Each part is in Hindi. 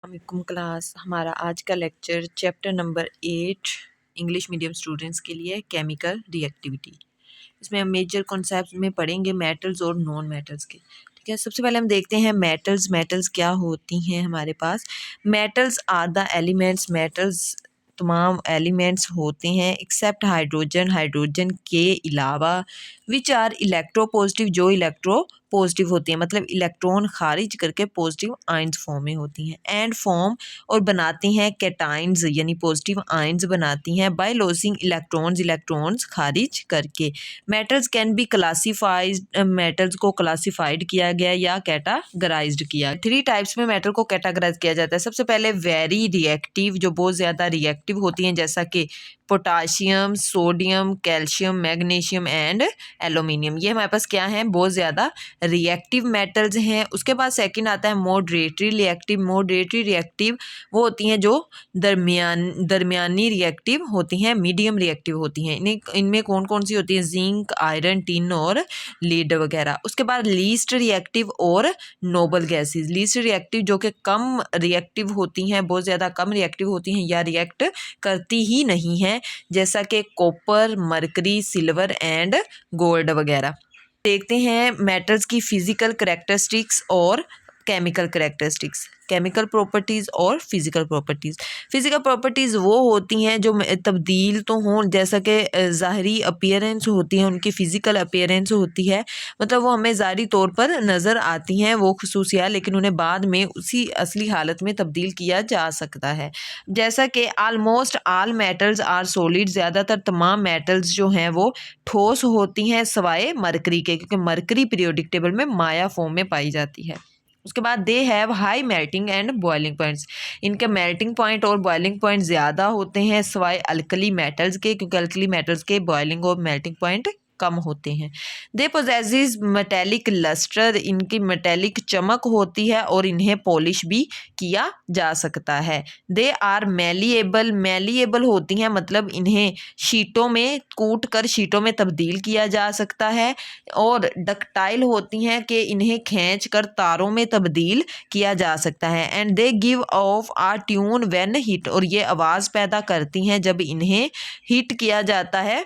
वालेकुम क्लास। हमारा आज का lecture chapter number 8 English medium students के लिए केमिकल रिएक्टिविटी। इसमें हम मेजर कॉन्सेप्ट में पढ़ेंगे मेटल्स और नॉन मेटल्स के। ठीक है, सबसे पहले हम देखते हैं मेटल्स। मेटल्स क्या होती हैं हमारे पास। Metals are the elements. Metals तमाम एलिमेंट्स होते हैं एक्सेप्ट हाइड्रोजन, हाइड्रोजन के अलावा, विच आर इलेक्ट्रो पॉजिटिव, जो इलेक्ट्रो पॉजिटिव होती हैं, मतलब इलेक्ट्रॉन खारिज करके पॉजिटिव आयंस फॉर्म में होती हैं। एंड फॉर्म और बनाती हैं कैटाइंस यानी पॉजिटिव आयंस बनाती हैं बाय लॉसिंग इलेक्ट्रॉन्स, इलेक्ट्रॉन्स खारिज करके। Metals can be classified, metals को क्लासीफाइड किया गया या कैटागराइज्ड किया। 3 टाइप्स में मेटल को कैटागराइज किया जाता है। सबसे पहले वेरी रिएक्टिव, जो बहुत ज़्यादा रिएक्टिव होती हैं, जैसा कि potassium, sodium, calcium, magnesium and aluminium. ये हमारे पास क्या है, बहुत ज़्यादा रिएक्टिव मेटल्स हैं। उसके बाद सेकंड आता है मॉडरेटरी रिएक्टिव। मॉडरेटरी रिएक्टिव वो होती हैं जो दरमियानी रिएक्टिव होती हैं, मीडियम रिएक्टिव होती हैं। इनमें कौन कौन सी होती हैं, जिंक, आयरन, टिन और लीड वगैरह। उसके बाद लीस्ट रिएक्टिव और नोबल गैसेज। लीस्ट रिएक्टिव जो कि कम रिएक्टिव होती हैं, बहुत ज़्यादा कम रिएक्टिव होती हैं या रिएक्ट करती ही नहीं हैं, जैसा कि copper, mercury, silver and gold वगैरह। देखते हैं मेटल्स की फिजिकल करेक्टरिस्टिक्स और केमिकल करेक्टरिस्टिक्स। केमिकल प्रॉपर्टीज़ और फिजिकल प्रॉपर्टीज़। फिजिकल प्रॉपर्टीज़ वो होती हैं जो तब्दील तो हों, जैसा कि ज़ाहरी अपीयरेंस होती है, उनकी फ़िज़िकल अपीयरेंस होती है, मतलब वो हमें ज़ाहरी तौर पर नज़र आती हैं वो खसूसियात, लेकिन उन्हें बाद में उसी असली हालत में तब्दील किया जा सकता है। जैसा कि almost all metals are solid. ज़्यादातर तमाम मेटल्स जो हैं वो ठोस होती हैं सिवाय मरकरी के, क्योंकि मरकरी पीरियोडिक टेबल में माया फॉर्म में पाई जाती है। उसके बाद they have high melting and boiling points. इनके मेल्टिंग पॉइंट और बॉइलिंग पॉइंट ज़्यादा होते हैं सिवाय अल्कली मेटल्स के, क्योंकि अल्कली मेटल्स के बॉइलिंग और मेल्टिंग पॉइंट कम होते हैं। दे पोजेसिस मेटेलिक लस्टर। इनकी मेटेलिक चमक होती है और इन्हें पॉलिश भी किया जा सकता है। They are malleable. मेलिएबल होती हैं मतलब इन्हें शीटों में कूट कर शीटों में तब्दील किया जा सकता है। और डक्टाइल होती हैं कि इन्हें खींच कर तारों में तब्दील किया जा सकता है। And they give off a tune when heat. और ये आवाज़ पैदा करती हैं जब इन्हें हीट किया जाता है,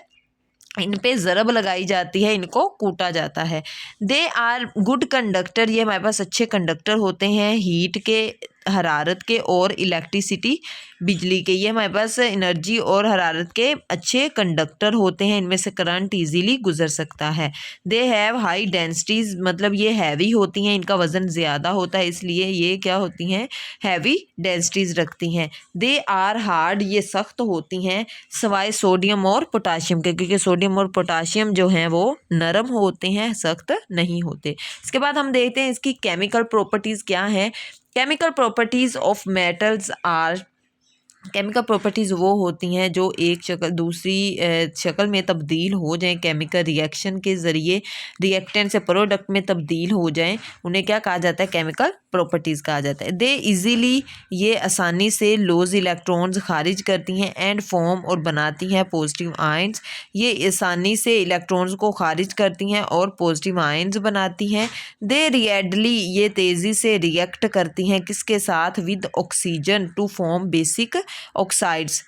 इन पे ज़रब लगाई जाती है, इनको कूटा जाता है। They are good conductor. ये हमारे पास अच्छे कंडक्टर होते हैं हीट के, हरारत के और इलेक्ट्रिसिटी बिजली के। ये हमारे पास एनर्जी और हरारत के अच्छे कंडक्टर होते हैं, इनमें से करंट इजीली गुजर सकता है। दे हैव हाई डेंसिटीज़, मतलब ये हैवी होती हैं, इनका वज़न ज़्यादा होता है, इसलिए ये क्या होती हैं, हैवी डेंसिटीज़ रखती हैं। They are hard. ये सख्त होती हैं सिवाय सोडियम और पोटाशियम के, क्योंकि सोडियम और पोटाशियम जो हैं वो नरम होते हैं, सख्त नहीं होते। इसके बाद हम देखते हैं इसकी केमिकल प्रॉपर्टीज़ क्या हैं। Chemical properties of metals are. Chemical properties वो होती हैं जो एक शक्ल दूसरी शक्ल में तब्दील हो जाएं, केमिकल रिएक्शन के ज़रिए रिएक्टेंट से प्रोडक्ट में तब्दील हो जाएं, उन्हें क्या कहा जाता है, केमिकल प्रॉपर्टीज़ कहा जाता है। They easily. ये आसानी से लॉज इलेक्ट्रॉन्स खारिज करती हैं एंड फॉर्म और बनाती हैं पॉजिटिव आयंस। ये आसानी से इलेक्ट्रॉन्स को खारिज करती हैं और पॉजिटिव आयंस बनाती हैं। दे रिएडली। ये तेज़ी से रिएक्ट करती हैं किसके साथ, with oxygen to form basic oxides.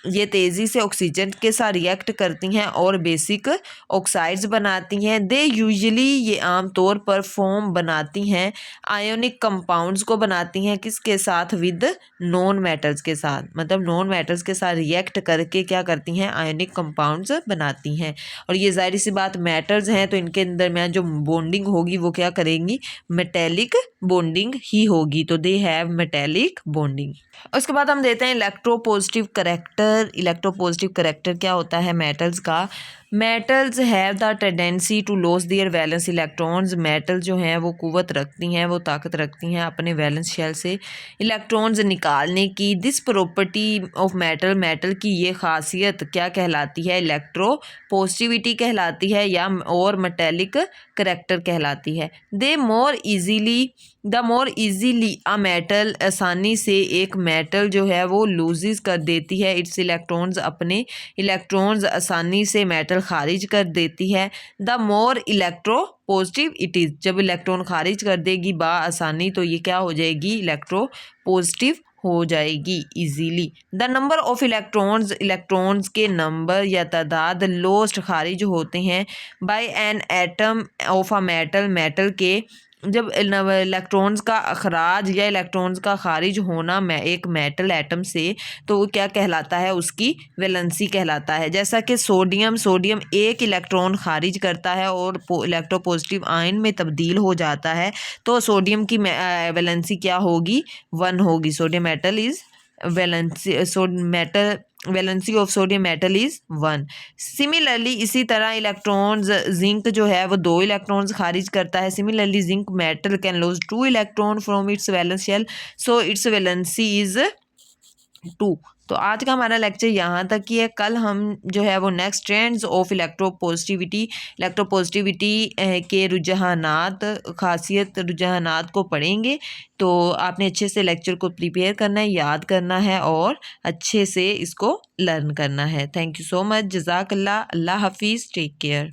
ये तेज़ी से ऑक्सीजन के साथ रिएक्ट करती हैं और बेसिक ऑक्साइड्स बनाती हैं। They usually. ये आमतौर पर फॉर्म बनाती हैं आयोनिक कंपाउंड्स को बनाती हैं किसके साथ, विद नॉन मेटल्स के साथ, मतलब नॉन मेटल्स के साथ रिएक्ट करके क्या करती हैं, आयोनिक कंपाउंड्स बनाती हैं। और ये जाहिर सी बात मेटल्स हैं तो इनके दरमियान जो बॉन्डिंग होगी वो क्या करेंगी, मेटेलिक बॉन्डिंग ही होगी। तो दे हैव मेटेलिक बॉन्डिंग। उसके बाद हम देते हैं इलेक्ट्रोपॉजिटिव करेक्टर। इलेक्ट्रोपॉजिटिव करेक्टर क्या होता है मेटल्स का। Metals have the tendency to loss their valence electrons. Metal जो हैं वो कुव्वत रखती हैं, वो ताकत रखती हैं अपने वैलेंस शेल से इलेक्ट्रॉन्स निकालने की। This property of metal. Metal की ये खासियत क्या कहलाती है, इलेक्ट्रो पॉजिटिविटी कहलाती है या और मेटेलिक करेक्टर कहलाती है। They more easily. The more easily a metal. आसानी से एक मेटल जो है वो लूजेस कर देती है इट्स इलेक्ट्रॉन्स, अपने इलेक्ट्रॉन्स आसानी से मेटल मेटल खारिज कर देती है, the more electro positive it is. जब इलेक्ट्रॉन खारिज कर देगी आसानी तो ये क्या हो जाएगी, इलेक्ट्रो पॉजिटिव हो जाएगी easily. The number of electrons के नंबर या तादाद लोस्ट खारिज होते हैं by an atom of a metal के। जब इलेक्ट्रॉन्स का अखराज या इलेक्ट्रॉन्स का खारिज होना एक मेटल एटम से, तो वो क्या कहलाता है, उसकी वैलेंसी कहलाता है। जैसा कि सोडियम एक इलेक्ट्रॉन खारिज करता है और इलेक्ट्रोपॉजिटिव आयन में तब्दील हो जाता है, तो सोडियम की वैलेंसी क्या होगी, 1 होगी। Sodium metal is valency of sodium metal is 1। Similarly इसी तरह इलेक्ट्रॉन्स, जिंक जो है वो 2 इलेक्ट्रॉन्स खारिज करता है। Similarly zinc metal can lose 2 electron from its valence shell, so its valency is 2। तो आज का हमारा लेक्चर यहाँ तक ही है। कल हम जो है वो नेक्स्ट ट्रेंड्स ऑफ इलेक्ट्रोपॉजिटिविटी के रुझानात, खासियत रुझानात को पढ़ेंगे। तो आपने अच्छे से लेक्चर को प्रिपेयर करना है, याद करना है और अच्छे से इसको लर्न करना है। Thank you so much. जज़ाकल्लाह। अल्लाह हाफिज़। Take care.